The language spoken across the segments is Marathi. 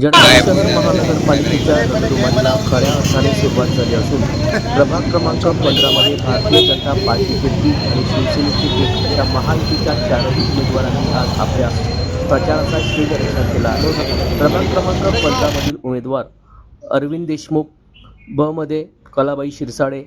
जळगाव शहर महानगरपालिकेच्या रणधुमाळीला खऱ्या अर्थाने सुरुवात झाली असून प्रभाग क्रमांक 15 मध्ये भारतीय जनता पार्टीचे 3 आणि शिवसेनेचे 1 अशा महायुतीच्या 4ही उमेदवारांनी आज आपल्या प्रचाराचा श्रीगणेशा केला. प्रभाग क्रमांक 15 मधील उमेदवार अरविंद देशमुख, ब मध्ये कलाबाई शिरसाडे,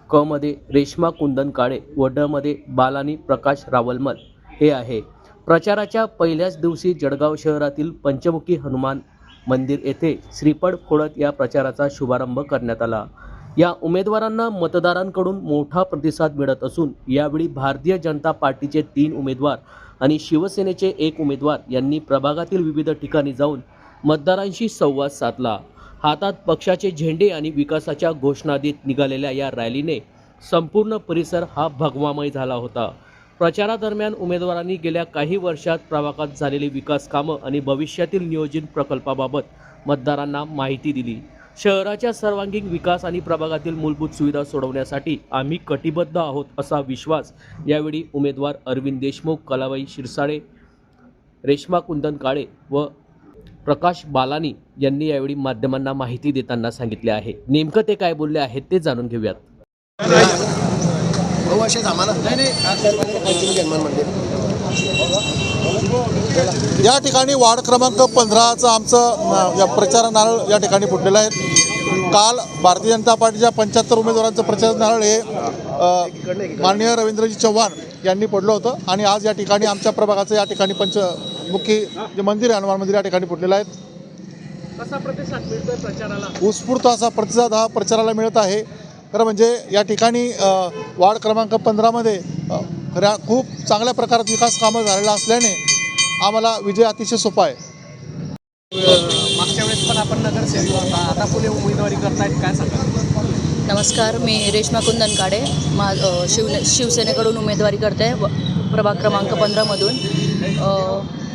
क मध्ये रेश्मा कुंदन काळे व ड मध्ये बालानी प्रकाश रावलमल हे आहे. प्रचाराच्या पहिल्याच दिवशी जळगाव शहरातील पंचमुखी हनुमान मंदिर येथे श्रीफळ फोडत या प्रचाराचा शुभारंभ करण्यात आला. या उमेदवारांना मतदारांकडून मोठा प्रतिसाद मिळत असून यावेळी भारतीय जनता पार्टीचे 3 उमेदवार आणि शिवसेनेचे 1 उमेदवार यांनी प्रभागातील विविध ठिकाणी जाऊन मतदारांशी संवाद साधला. हातात पक्षाचे झेंडे आणि विकासाच्या घोषणा देत निघालेल्या या रॅलीने संपूर्ण परिसर हा भगवामय झाला होता. प्रचारादरम्यान उमेदवारांनी गेल्या काही वर्षात प्रभागात झालेली विकास कामं आणि भविष्यातील नियोजित प्रकल्पाबाबत मतदारांना माहिती दिली. शहराच्या सर्वांगीण विकास आणि प्रभागातील मूलभूत सुविधा सोडवण्यासाठी आम्ही कटिबद्ध आहोत असा विश्वास यावेळी उमेदवार अरविंद देशमुख, कलाबाई शिरसाडे, रेश्मा कुंदन काळे व प्रकाश बालानी यांनी यावेळी माध्यमांना माहिती देताना सांगितले आहे. नेमकं ते काय बोलले आहेत ते जाणून घेऊयात. या ठिकाणी वार्ड क्रमांक 15चं आमचं प्रचार नारळ या ठिकाणी फुटलेलं आहे. काल भारतीय जनता पार्टीच्या 75 उमेदवारांचं प्रचार नारळ हे माननीय रवींद्रजी चव्हाण यांनी पडलं होतं आणि आज या ठिकाणी आमच्या प्रभागाचं या ठिकाणी पंचमुखी जे मंदिर आहे, हनुमान मंदिर या ठिकाणी फुटलेलं आहे. कसा प्रतिसाद मिळतोय प्रचाराला? उत्स्फूर्त असा प्रतिसाद हा प्रचाराला मिळत आहे. खरं म्हणजे या ठिकाणी वार्ड क्रमांक 15मध्ये खूप चांगल्या प्रकारात विकास कामं झालेलं असल्याने आम्हाला विजय अतिशय सोपा आहे. मागच्या वेळेस पण आपण नगरसेवक होता, आता पुढे उमेदवारी करतायत, काय सांगा? नमस्कार, मी रेश्मा कुंदन काळे शिवसेनेकडून उमेदवारी करते प्रभाग क्रमांक 15मधून.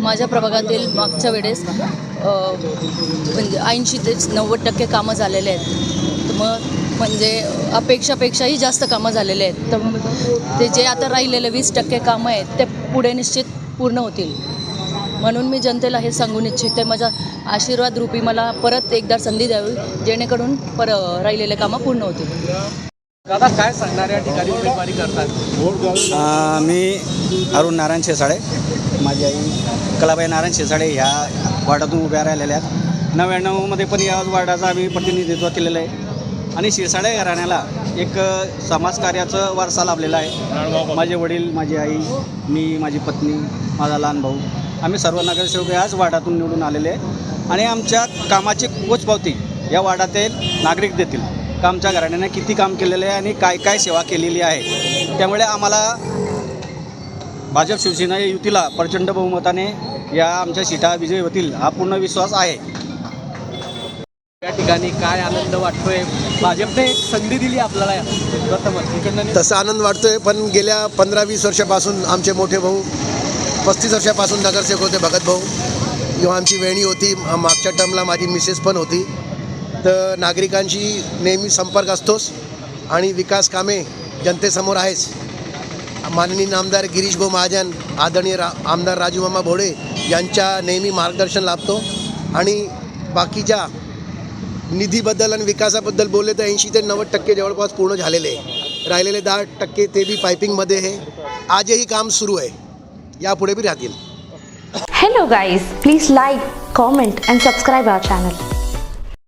माझ्या प्रभागातील मागच्या वेळेस म्हणजे 80 ते 90% कामं झालेले आहेत. तर मग म्हणजे अपेक्षापेक्षाही जास्त कामं झालेले आहेत. तर ते जे आता राहिलेले 20% कामं आहेत ते पुढे निश्चित पूर्ण होतील. म्हणून मी जनतेला हे सांगून इच्छिते, माझा आशीर्वाद रूपी मला परत एकदा संधी द्यावी जेणेकरून राहिलेले कामं पूर्ण होतील. दादा, काय सांगणार या ठिकाणी उमेदवारी करतात? मी अरुण नारायण शिरसाडे, माझी आई कलाबाई नारायण शिरसाडे ह्या वार्डातून उभ्या राहिलेल्या आहेत. 99मध्ये पण या वार्डाचं आम्ही प्रतिनिधित्व केलेलं आहे आणि शिरसाडे घराण्याला एक समाजकार्याचं वारसा लाभलेला आहे. माझे वडील, माझी आई, मी, माझी पत्नी, माझा लहान भाऊ, आम्ही सर्व नगरसेवक याच वार्डातून निवडून आलेले आहे आणि आमच्या कामाची पोचपावती या वार्डातील नागरिक देतील का आमच्या घराण्याने किती काम केलेलं आहे आणि काय काय सेवा केलेली आहे. त्यामुळे आम्हाला भाजप शिवसेना युतीला प्रचंड बहुमताने या आमच्या सीटा विजयी होतील हा पूर्ण विश्वास आहे. या ठिकाणी काय आनंद वाटतोय? भाजपने एक संधी दिली आपल्याला, तसा आनंद वाटतोय. पण गेल्या 15-20 वर्षापासून आमचे मोठे भाऊ 35 वर्षापासून नगरसेवक होते, भगत भाऊ. जेव्हा आमची वेणी होती, मागच्या टर्मला माझी मिसेस पण होती. तर नागरिकांशी नेहमी संपर्क असतोच आणि विकास कामे जनतेसमोर आहेच. माननीय आमदार गिरीश भाऊ महाजन, आदरणीय आमदार राजूमामा भोळे यांच्या नेहमी मार्गदर्शन लाभतो आणि बाकीच्या निधीबद्दल आणि विकासाबद्दल बोलले तर 80 ते 90% जवळपास पूर्ण झालेले आहे. राहिलेले 10% ते बी पायपिंगमध्ये आहे. आजही काम सुरू आहे, यापुढे बी राहतील. Hello guys, please like, comment and subscribe our channel.